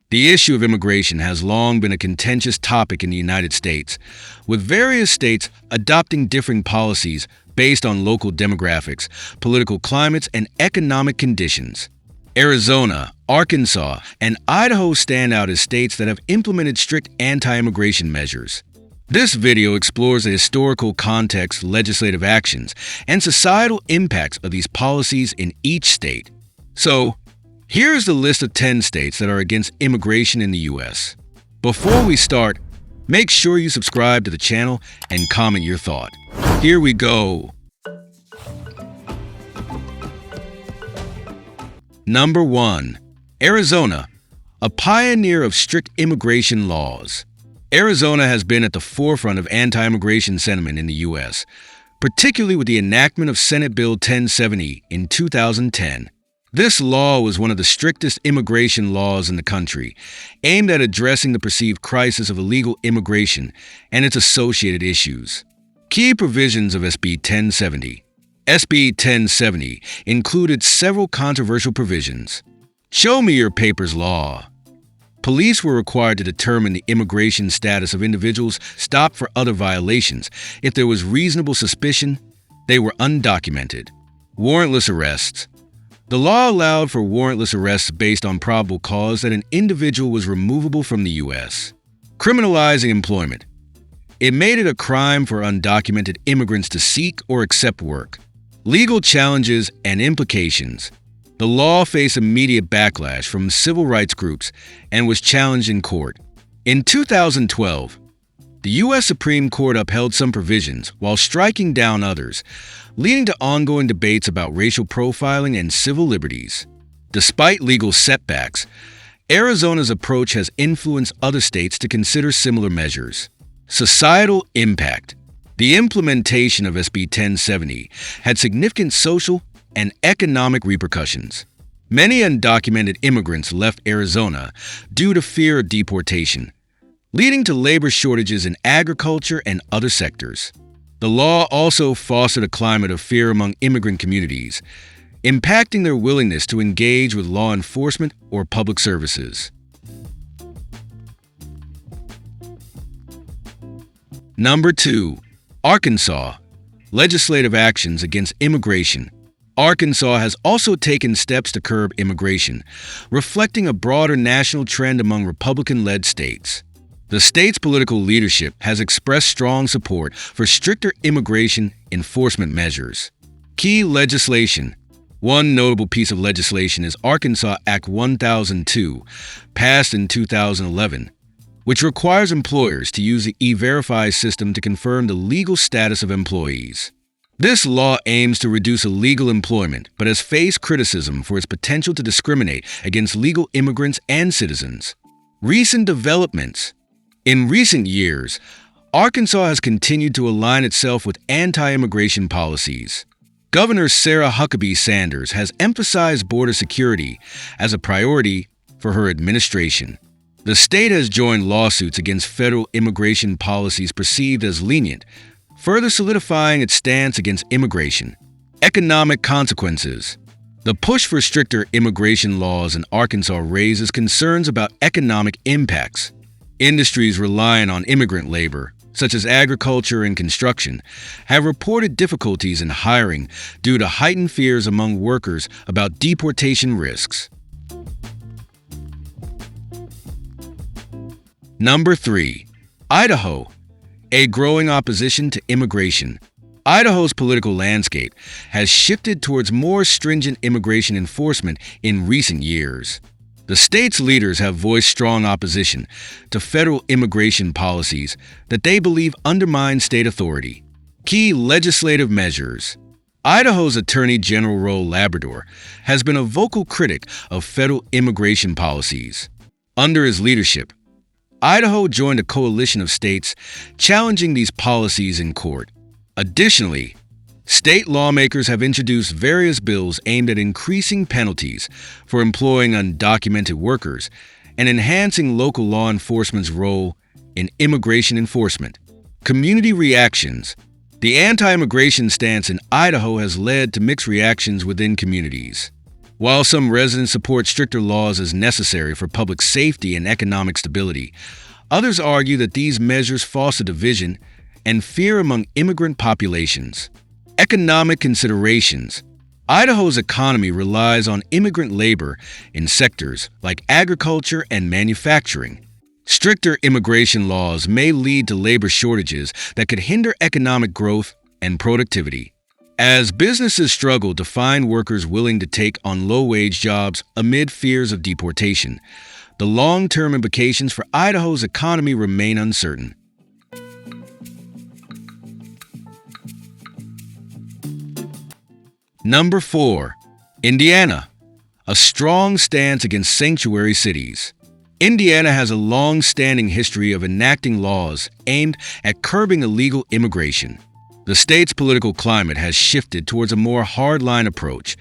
The issue of immigration has long been a contentious topic in the United States, with various states adopting differing policies based on local demographics, political climates, and economic conditions. Arizona, Arkansas, and Idaho stand out as states that have implemented strict anti-immigration measures. This video explores the historical context, legislative actions, and societal impacts of these policies in each state. So, here's the list of 10 states that are against immigration in the U.S. Before we start, make sure you subscribe to the channel and comment your thought. Here we go. Number 1. Arizona, a pioneer of strict immigration laws. Arizona has been at the forefront of anti-immigration sentiment in the U.S., particularly with the enactment of Senate Bill 1070 in 2010. This law was one of the strictest immigration laws in the country, aimed at addressing the perceived crisis of illegal immigration and its associated issues. Key provisions of SB 1070. SB 1070 included several controversial provisions. Show me your papers law. Police were required to determine the immigration status of individuals stopped for other violations if there was reasonable suspicion they were undocumented. Warrantless arrests. The law allowed for warrantless arrests based on probable cause that an individual was removable from the U.S. Criminalizing employment. It made it a crime for undocumented immigrants to seek or accept work. Legal challenges and implications. The law faced immediate backlash from civil rights groups and was challenged in court. In 2012, the U.S. Supreme Court upheld some provisions while striking down others, leading to ongoing debates about racial profiling and civil liberties. Despite legal setbacks, Arizona's approach has influenced other states to consider similar measures. Societal impact. The implementation of SB 1070 had significant social and economic repercussions. Many undocumented immigrants left Arizona due to fear of deportation, leading to labor shortages in agriculture and other sectors. The law also fostered a climate of fear among immigrant communities, impacting their willingness to engage with law enforcement or public services. Number 2. Arkansas. Legislative actions against immigration. Arkansas has also taken steps to curb immigration, reflecting a broader national trend among Republican-led states. The state's political leadership has expressed strong support for stricter immigration enforcement measures. Key legislation. One notable piece of legislation is Arkansas Act 1002, passed in 2011, which requires employers to use the E-Verify system to confirm the legal status of employees. This law aims to reduce illegal employment, but has faced criticism for its potential to discriminate against legal immigrants and citizens. Recent developments. In recent years, Arkansas has continued to align itself with anti-immigration policies. Governor Sarah Huckabee Sanders has emphasized border security as a priority for her administration. The state has joined lawsuits against federal immigration policies perceived as lenient, further solidifying its stance against immigration. Economic consequences. The push for stricter immigration laws in Arkansas raises concerns about economic impacts. Industries relying on immigrant labor, such as agriculture and construction, have reported difficulties in hiring due to heightened fears among workers about deportation risks. Number 3. Idaho. A growing opposition to immigration. Idaho's political landscape has shifted towards more stringent immigration enforcement in recent years. The state's leaders have voiced strong opposition to federal immigration policies that they believe undermine state authority. Key legislative measures. Idaho's Attorney General Ro Labrador has been a vocal critic of federal immigration policies. Under his leadership, Idaho joined a coalition of states challenging these policies in court. Additionally, state lawmakers have introduced various bills aimed at increasing penalties for employing undocumented workers and enhancing local law enforcement's role in immigration enforcement. Community reactions. The anti-immigration stance in Idaho has led to mixed reactions within communities. While some residents support stricter laws as necessary for public safety and economic stability, others argue that these measures foster division and fear among immigrant populations. Economic considerations. Idaho's economy relies on immigrant labor in sectors like agriculture and manufacturing. Stricter immigration laws may lead to labor shortages that could hinder economic growth and productivity. As businesses struggle to find workers willing to take on low-wage jobs amid fears of deportation, the long-term implications for Idaho's economy remain uncertain. Number 4. Indiana. A strong stance against sanctuary cities. Indiana has a long-standing history of enacting laws aimed at curbing illegal immigration. The state's political climate has shifted towards a more hardline approach,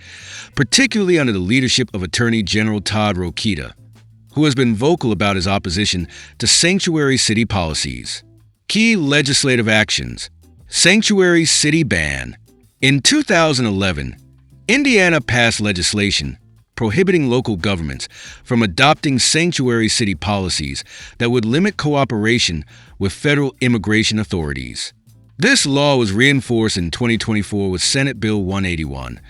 particularly under the leadership of Attorney General Todd Rokita, who has been vocal about his opposition to sanctuary city policies. Key legislative actions. Sanctuary city ban. In 2011, Indiana passed legislation prohibiting local governments from adopting sanctuary city policies that would limit cooperation with federal immigration authorities. This law was reinforced in 2024 with Senate Bill 181,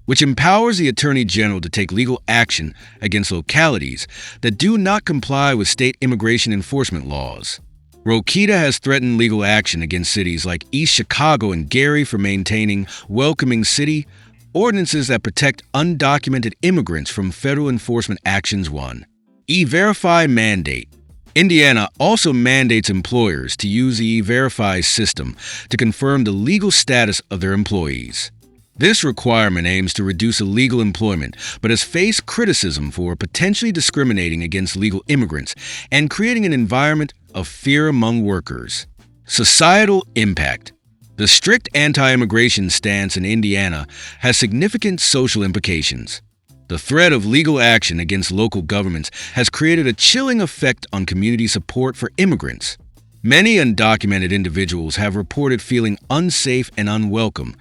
which empowers the Attorney General to take legal action against localities that do not comply with state immigration enforcement laws. Rokita has threatened legal action against cities like East Chicago and Gary for maintaining welcoming city ordinances that protect undocumented immigrants from federal enforcement actions. 1. E-Verify mandate. Indiana also mandates employers to use the E-Verify system to confirm the legal status of their employees. This requirement aims to reduce illegal employment, but has faced criticism for potentially discriminating against legal immigrants and creating an environment of fear among workers. Societal impact. The strict anti-immigration stance in Indiana has significant social implications. The threat of legal action against local governments has created a chilling effect on community support for immigrants. Many undocumented individuals have reported feeling unsafe and unwelcome,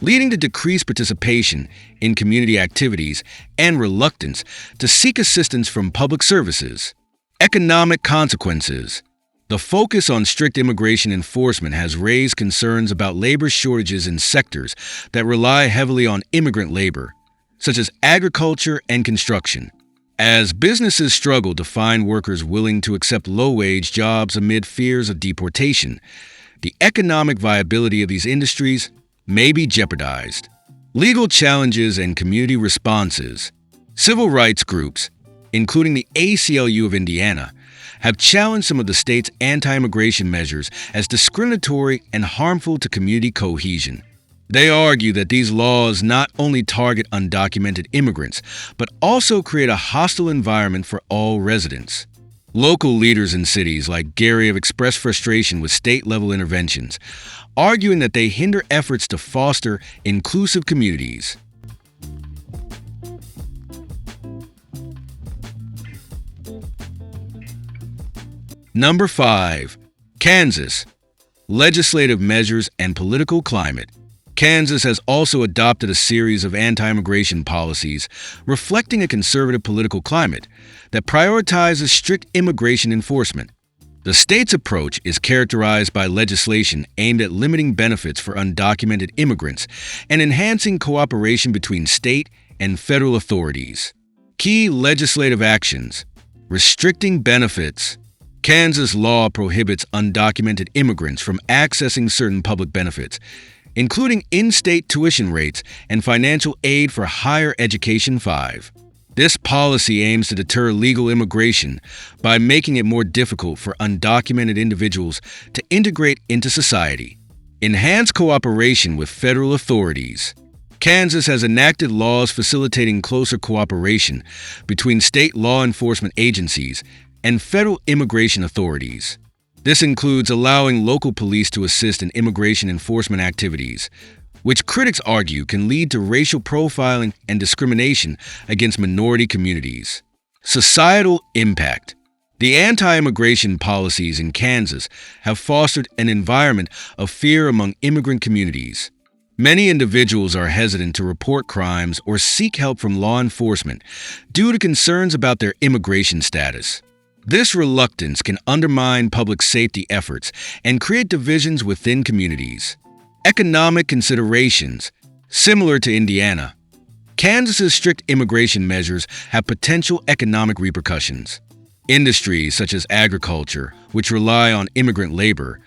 leading to decreased participation in community activities and reluctance to seek assistance from public services. Economic consequences. The focus on strict immigration enforcement has raised concerns about labor shortages in sectors that rely heavily on immigrant labor, such as agriculture and construction. As businesses struggle to find workers willing to accept low-wage jobs amid fears of deportation, the economic viability of these industries may be jeopardized. Legal challenges and community responses. Civil rights groups, including the ACLU of Indiana, have challenged some of the state's anti-immigration measures as discriminatory and harmful to community cohesion. They argue that these laws not only target undocumented immigrants, but also create a hostile environment for all residents. Local leaders in cities like Gary have expressed frustration with state-level interventions, arguing that they hinder efforts to foster inclusive communities. Number 5. Kansas. Legislative measures and political climate. Kansas has also adopted a series of anti-immigration policies reflecting a conservative political climate that prioritizes strict immigration enforcement. The state's approach is characterized by legislation aimed at limiting benefits for undocumented immigrants and enhancing cooperation between state and federal authorities. Key legislative actions. Restricting benefits. Kansas law prohibits undocumented immigrants from accessing certain public benefits, including in-state tuition rates and financial aid for higher education. 5. This policy aims to deter legal immigration by making it more difficult for undocumented individuals to integrate into society. Enhance cooperation with federal authorities. Kansas has enacted laws facilitating closer cooperation between state law enforcement agencies and federal immigration authorities. This includes allowing local police to assist in immigration enforcement activities, which critics argue can lead to racial profiling and discrimination against minority communities. Societal impact. The anti-immigration policies in Kansas have fostered an environment of fear among immigrant communities. Many individuals are hesitant to report crimes or seek help from law enforcement due to concerns about their immigration status. This reluctance can undermine public safety efforts and create divisions within communities. Economic considerations. Similar to Indiana, Kansas's strict immigration measures have potential economic repercussions. Industries such as agriculture, which rely on immigrant labor,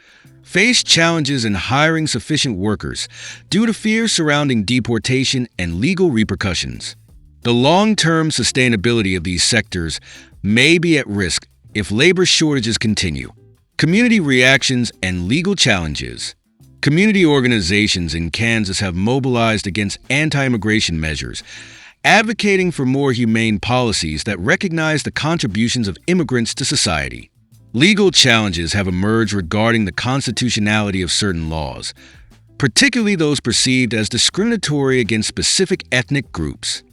face challenges in hiring sufficient workers due to fears surrounding deportation and legal repercussions. The long-term sustainability of these sectors may be at risk if labor shortages continue. Community reactions and legal challenges. Community organizations in Kansas have mobilized against anti-immigration measures, advocating for more humane policies that recognize the contributions of immigrants to society. Legal challenges have emerged regarding the constitutionality of certain laws, particularly those perceived as discriminatory against specific ethnic groups.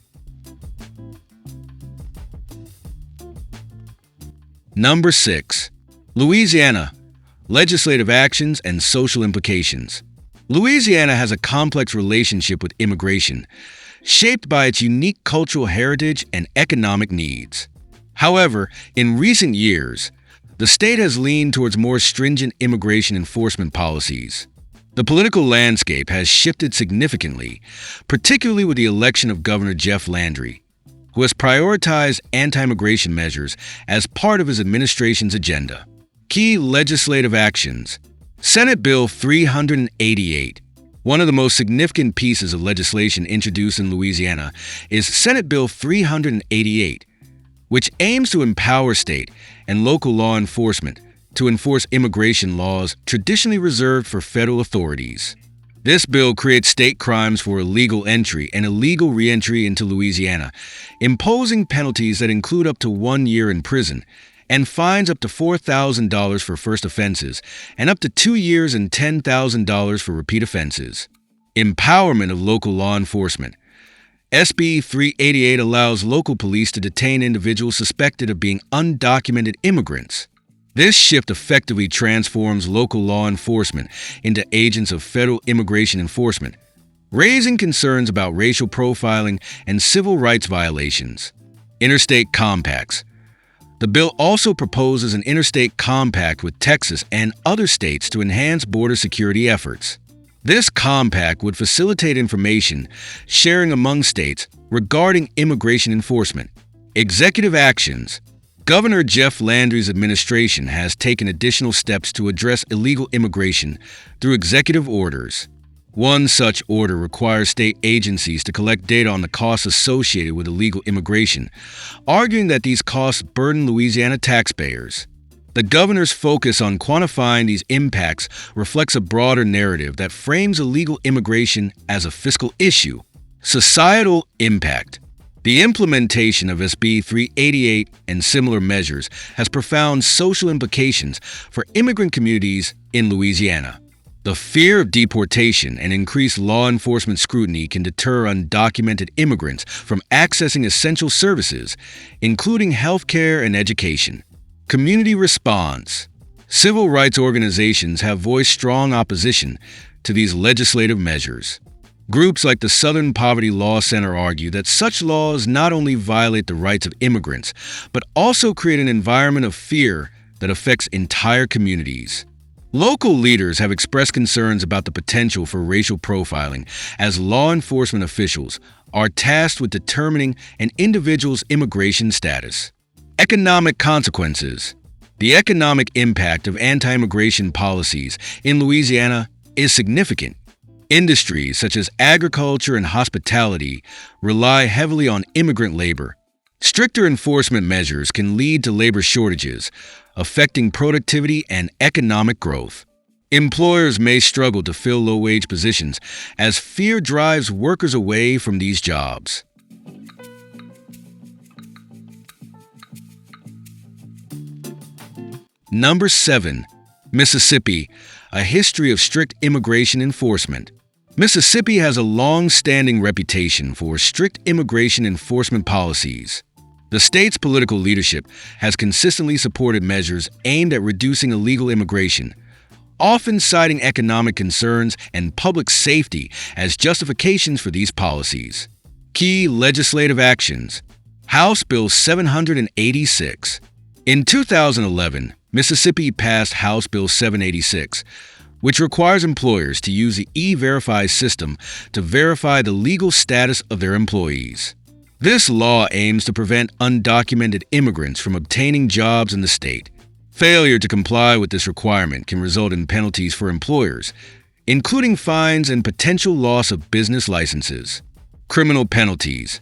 Number 6. Louisiana. Legislative actions and social implications. Louisiana has a complex relationship with immigration, shaped by its unique cultural heritage and economic needs. However, in recent years, the state has leaned towards more stringent immigration enforcement policies. The political landscape has shifted significantly, particularly with the election of Governor Jeff Landry, who has prioritized anti-immigration measures as part of his administration's agenda. Key legislative actions. Senate Bill 388. One of the most significant pieces of legislation introduced in Louisiana is Senate Bill 388, which aims to empower state and local law enforcement to enforce immigration laws traditionally reserved for federal authorities. This bill creates state crimes for illegal entry and illegal re-entry into Louisiana, imposing penalties that include up to 1 year in prison and fines up to $4,000 for first offenses and up to 2 years and $10,000 for repeat offenses. Empowerment of local law enforcement. SB 388 allows local police to detain individuals suspected of being undocumented immigrants. This shift effectively transforms local law enforcement into agents of federal immigration enforcement, raising concerns about racial profiling and civil rights violations. Interstate compacts. The bill also proposes an interstate compact with Texas and other states to enhance border security efforts. This compact would facilitate information sharing among states regarding immigration enforcement. Executive actions. Governor Jeff Landry's administration has taken additional steps to address illegal immigration through executive orders. One such order requires state agencies to collect data on the costs associated with illegal immigration, arguing that these costs burden Louisiana taxpayers. The governor's focus on quantifying these impacts reflects a broader narrative that frames illegal immigration as a fiscal issue. Societal impact. The implementation of SB 388 and similar measures has profound social implications for immigrant communities in Louisiana. The fear of deportation and increased law enforcement scrutiny can deter undocumented immigrants from accessing essential services, including healthcare and education. Community response. Civil rights organizations have voiced strong opposition to these legislative measures. Groups like the Southern Poverty Law Center argue that such laws not only violate the rights of immigrants, but also create an environment of fear that affects entire communities. Local leaders have expressed concerns about the potential for racial profiling as law enforcement officials are tasked with determining an individual's immigration status. Economic consequences. The economic impact of anti-immigration policies in Louisiana is significant. Industries such as agriculture and hospitality rely heavily on immigrant labor. Stricter enforcement measures can lead to labor shortages, affecting productivity and economic growth. Employers may struggle to fill low-wage positions as fear drives workers away from these jobs. Number 7. Mississippi, a history of strict immigration enforcement. Mississippi has a long-standing reputation for strict immigration enforcement policies. The state's political leadership has consistently supported measures aimed at reducing illegal immigration, often citing economic concerns and public safety as justifications for these policies. Key legislative actions. House Bill 786. In 2011, Mississippi passed House Bill 786, which requires employers to use the E-Verify system to verify the legal status of their employees. This law aims to prevent undocumented immigrants from obtaining jobs in the state. Failure to comply with this requirement can result in penalties for employers, including fines and potential loss of business licenses. Criminal penalties.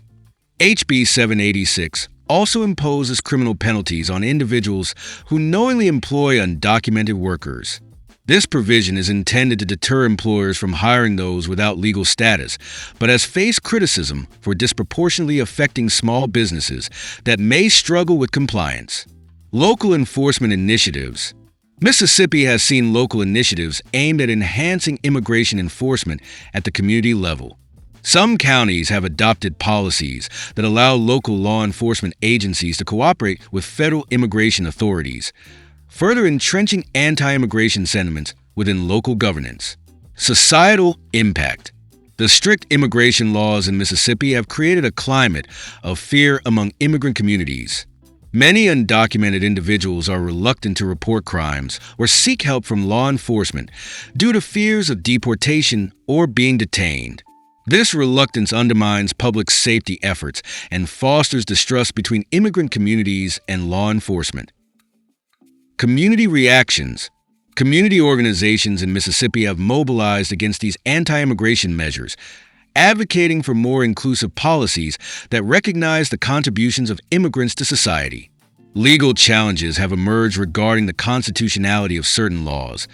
HB 786 also imposes criminal penalties on individuals who knowingly employ undocumented workers. This provision is intended to deter employers from hiring those without legal status, but has faced criticism for disproportionately affecting small businesses that may struggle with compliance. Local enforcement initiatives. Mississippi has seen local initiatives aimed at enhancing immigration enforcement at the community level. Some counties have adopted policies that allow local law enforcement agencies to cooperate with federal immigration authorities, further entrenching anti-immigration sentiments within local governance. Societal impact. The strict immigration laws in Mississippi have created a climate of fear among immigrant communities. Many undocumented individuals are reluctant to report crimes or seek help from law enforcement due to fears of deportation or being detained. This reluctance undermines public safety efforts and fosters distrust between immigrant communities and law enforcement. Community reactions. Community organizations in Mississippi have mobilized against these anti-immigration measures, advocating for more inclusive policies that recognize the contributions of immigrants to society. Legal challenges have emerged regarding the constitutionality of certain laws,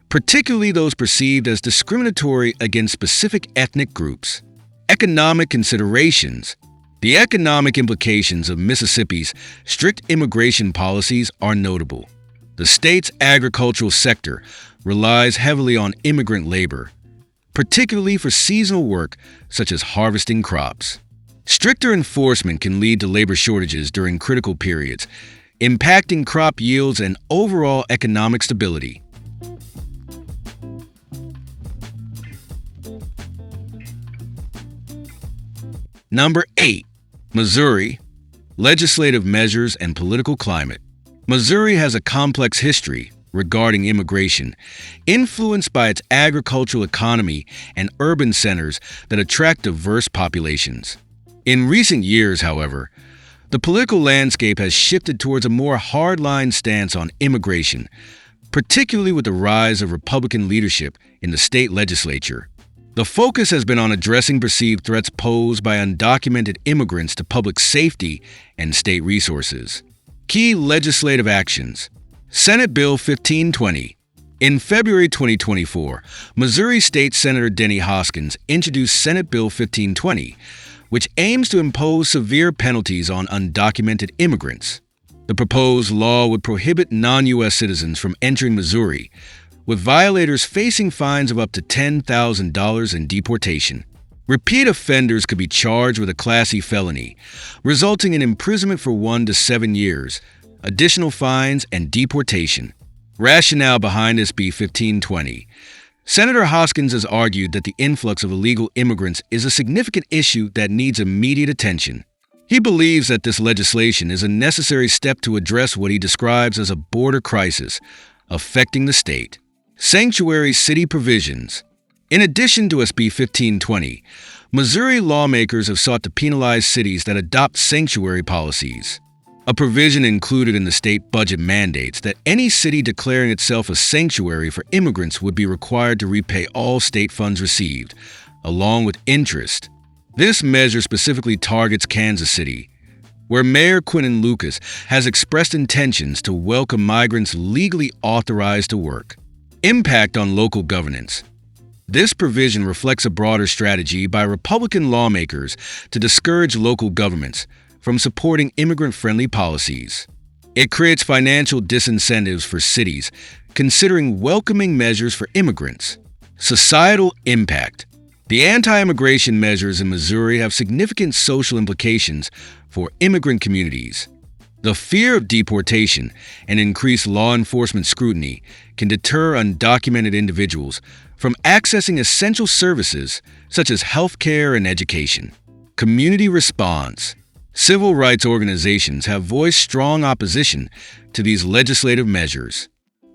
particularly those perceived as discriminatory against specific ethnic groups. Economic considerations. The economic implications of Mississippi's strict immigration policies are notable. The state's agricultural sector relies heavily on immigrant labor, particularly for seasonal work such as harvesting crops. Stricter enforcement can lead to labor shortages during critical periods, impacting crop yields and overall economic stability. Number 8. Missouri. Legislative measures and political climate. Missouri has a complex history regarding immigration, influenced by its agricultural economy and urban centers that attract diverse populations. In recent years, however, the political landscape has shifted towards a more hardline stance on immigration, particularly with the rise of Republican leadership in the state legislature. The focus has been on addressing perceived threats posed by undocumented immigrants to public safety and state resources. Key legislative actions. Senate Bill 1520. In February 2024, Missouri State Senator Denny Hoskins introduced Senate Bill 1520, which aims to impose severe penalties on undocumented immigrants. The proposed law would prohibit non-U.S. citizens from entering Missouri, with violators facing fines of up to $10,000 and deportation. Repeat offenders could be charged with a Class E felony, resulting in imprisonment for 1 to 7 years, additional fines, and deportation. Rationale behind SB 1520. Senator Hoskins has argued that the influx of illegal immigrants is a significant issue that needs immediate attention. He believes that this legislation is a necessary step to address what he describes as a border crisis affecting the state. Sanctuary city provisions. In addition to SB 1520, Missouri lawmakers have sought to penalize cities that adopt sanctuary policies. A provision included in the state budget mandates that any city declaring itself a sanctuary for immigrants would be required to repay all state funds received, along with interest. This measure specifically targets Kansas City, where Mayor Quinton Lucas has expressed intentions to welcome migrants legally authorized to work. Impact on local governance. This provision reflects a broader strategy by Republican lawmakers to discourage local governments from supporting immigrant-friendly policies. It creates financial disincentives for cities considering welcoming measures for immigrants. Societal impact. The anti-immigration measures in Missouri have significant social implications for immigrant communities. The fear of deportation and increased law enforcement scrutiny can deter undocumented individuals from accessing essential services such as healthcare and education. Community response. Civil rights organizations have voiced strong opposition to these legislative measures.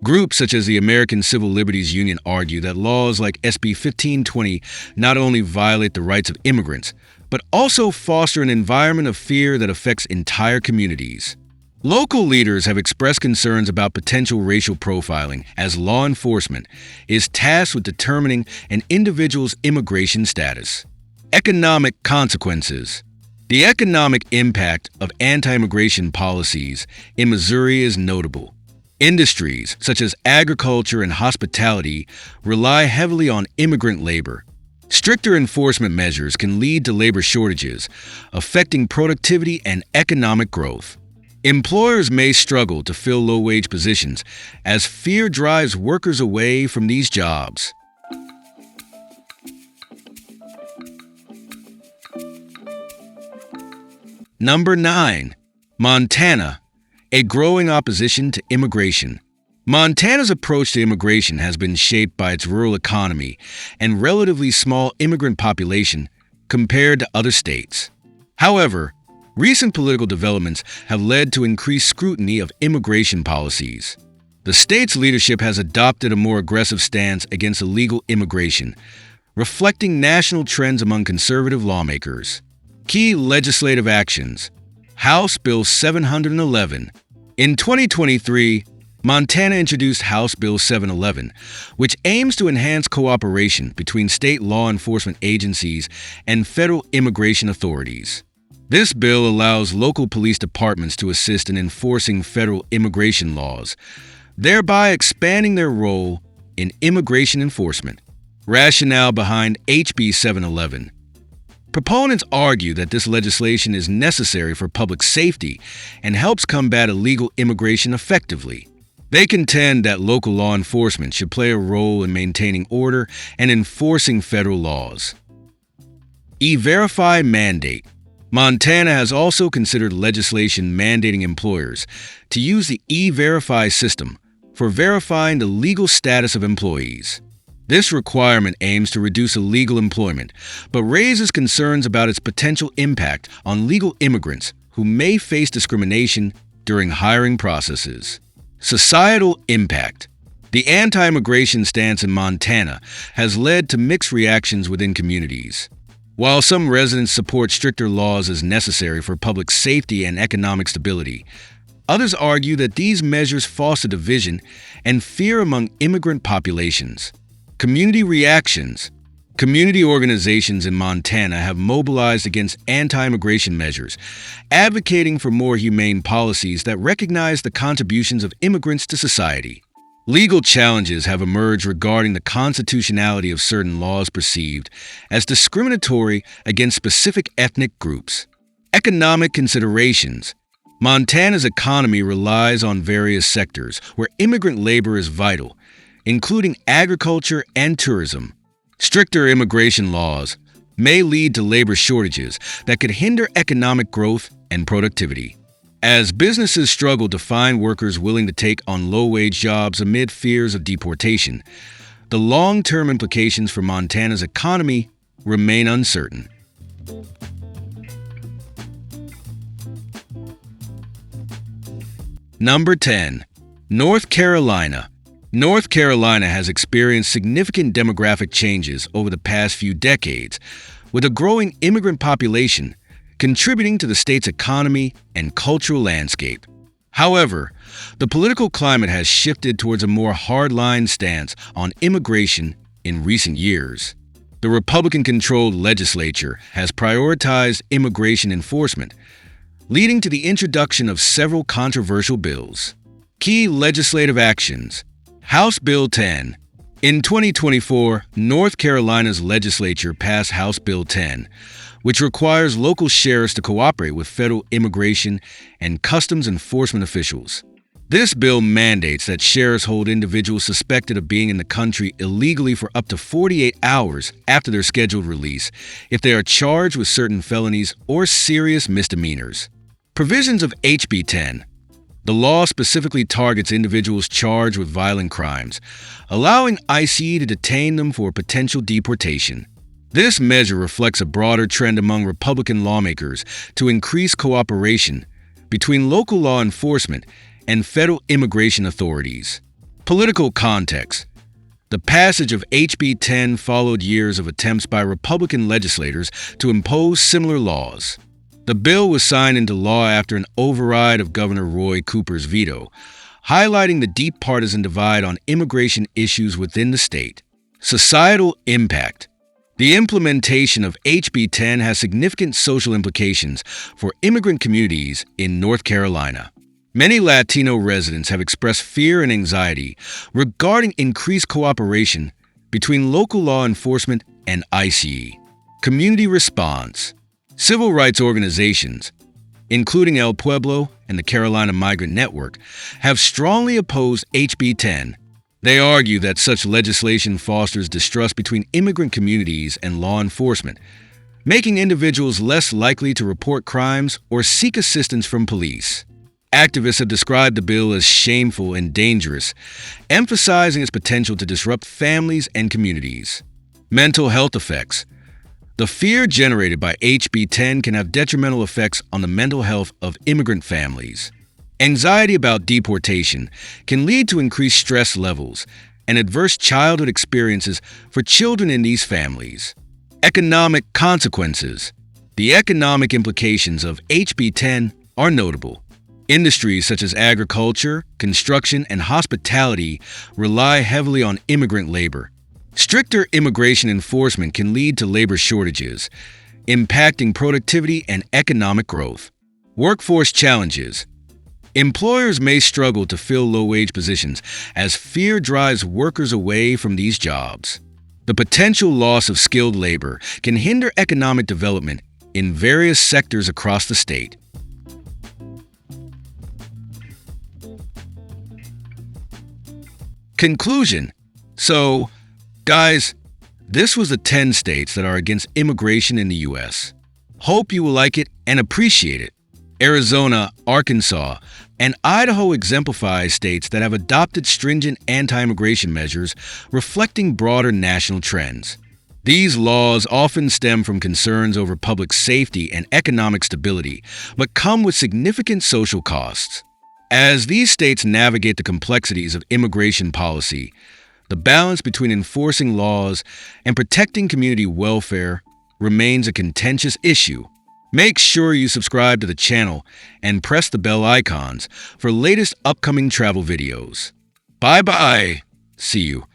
Groups such as the American Civil Liberties Union argue that laws like SB 1520 not only violate the rights of immigrants, but also foster an environment of fear that affects entire communities. Local leaders have expressed concerns about potential racial profiling as law enforcement is tasked with determining an individual's immigration status. Economic consequences. The economic impact of anti-immigration policies in Missouri is notable. Industries such as agriculture and hospitality rely heavily on immigrant labor. Stricter enforcement measures can lead to labor shortages, affecting productivity and economic growth. Employers may struggle to fill low-wage positions as fear drives workers away from these jobs. Number 9. Montana. A growing opposition to immigration. Montana's approach to immigration has been shaped by its rural economy and relatively small immigrant population compared to other states. However, recent political developments have led to increased scrutiny of immigration policies. The state's leadership has adopted a more aggressive stance against illegal immigration, reflecting national trends among conservative lawmakers. Key legislative actions. House Bill 711. In 2023, Montana introduced House Bill 711, which aims to enhance cooperation between state law enforcement agencies and federal immigration authorities. This bill allows local police departments to assist in enforcing federal immigration laws, thereby expanding their role in immigration enforcement. Rationale behind HB 711. Proponents argue that this legislation is necessary for public safety and helps combat illegal immigration effectively. They contend that local law enforcement should play a role in maintaining order and enforcing federal laws. E-Verify mandate. Montana has also considered legislation mandating employers to use the E-Verify system for verifying the legal status of employees. This requirement aims to reduce illegal employment, but raises concerns about its potential impact on legal immigrants who may face discrimination during hiring processes. Societal impact. The anti-immigration stance in Montana has led to mixed reactions within communities. While some residents support stricter laws as necessary for public safety and economic stability, others argue that these measures foster division and fear among immigrant populations. Community reactions. Community organizations in Montana have mobilized against anti-immigration measures, advocating for more humane policies that recognize the contributions of immigrants to society. Legal challenges have emerged regarding the constitutionality of certain laws perceived as discriminatory against specific ethnic groups. Economic considerations. Montana's economy relies on various sectors where immigrant labor is vital, including agriculture and tourism. Stricter immigration laws may lead to labor shortages that could hinder economic growth and productivity. As businesses struggle to find workers willing to take on low-wage jobs amid fears of deportation, the long-term implications for Montana's economy remain uncertain. Number 10. North Carolina. North Carolina has experienced significant demographic changes over the past few decades, with a growing immigrant population contributing to the state's economy and cultural landscape. However, the political climate has shifted towards a more hardline stance on immigration in recent years. The Republican-controlled legislature has prioritized immigration enforcement, leading to the introduction of several controversial bills. Key legislative actions. House Bill 10. In 2024, North Carolina's legislature passed House Bill 10, which requires local sheriffs to cooperate with federal immigration and customs enforcement officials. This bill mandates that sheriffs hold individuals suspected of being in the country illegally for up to 48 hours after their scheduled release if they are charged with certain felonies or serious misdemeanors. Provisions of HB 10. The law specifically targets individuals charged with violent crimes, allowing ICE to detain them for potential deportation. This measure reflects a broader trend among Republican lawmakers to increase cooperation between local law enforcement and federal immigration authorities. Political context. The passage of HB 10 followed years of attempts by Republican legislators to impose similar laws. The bill was signed into law after an override of Governor Roy Cooper's veto, highlighting the deep partisan divide on immigration issues within the state. Societal impact. The implementation of HB 10 has significant social implications for immigrant communities in North Carolina. Many Latino residents have expressed fear and anxiety regarding increased cooperation between local law enforcement and ICE. Community response. Civil rights organizations, including El Pueblo and the Carolina Migrant Network, have strongly opposed HB 10. They argue that such legislation fosters distrust between immigrant communities and law enforcement, making individuals less likely to report crimes or seek assistance from police. Activists have described the bill as shameful and dangerous, emphasizing its potential to disrupt families and communities. Mental health effects. The fear generated by HB 10 can have detrimental effects on the mental health of immigrant families. Anxiety about deportation can lead to increased stress levels and adverse childhood experiences for children in these families. Economic consequences. The economic implications of HB 10 are notable. Industries such as agriculture, construction, and hospitality rely heavily on immigrant labor. Stricter immigration enforcement can lead to labor shortages, impacting productivity and economic growth. Workforce challenges. Employers may struggle to fill low-wage positions as fear drives workers away from these jobs. The potential loss of skilled labor can hinder economic development in various sectors across the state. Conclusion. So, guys, this was the 10 states that are against immigration in the U.S. Hope you will like it and appreciate it. Arizona, Arkansas, and Idaho exemplify states that have adopted stringent anti-immigration measures reflecting broader national trends. These laws often stem from concerns over public safety and economic stability, but come with significant social costs. As these states navigate the complexities of immigration policy, the balance between enforcing laws and protecting community welfare remains a contentious issue. Make sure you subscribe to the channel and press the bell icons for latest upcoming travel videos. Bye-bye. See you.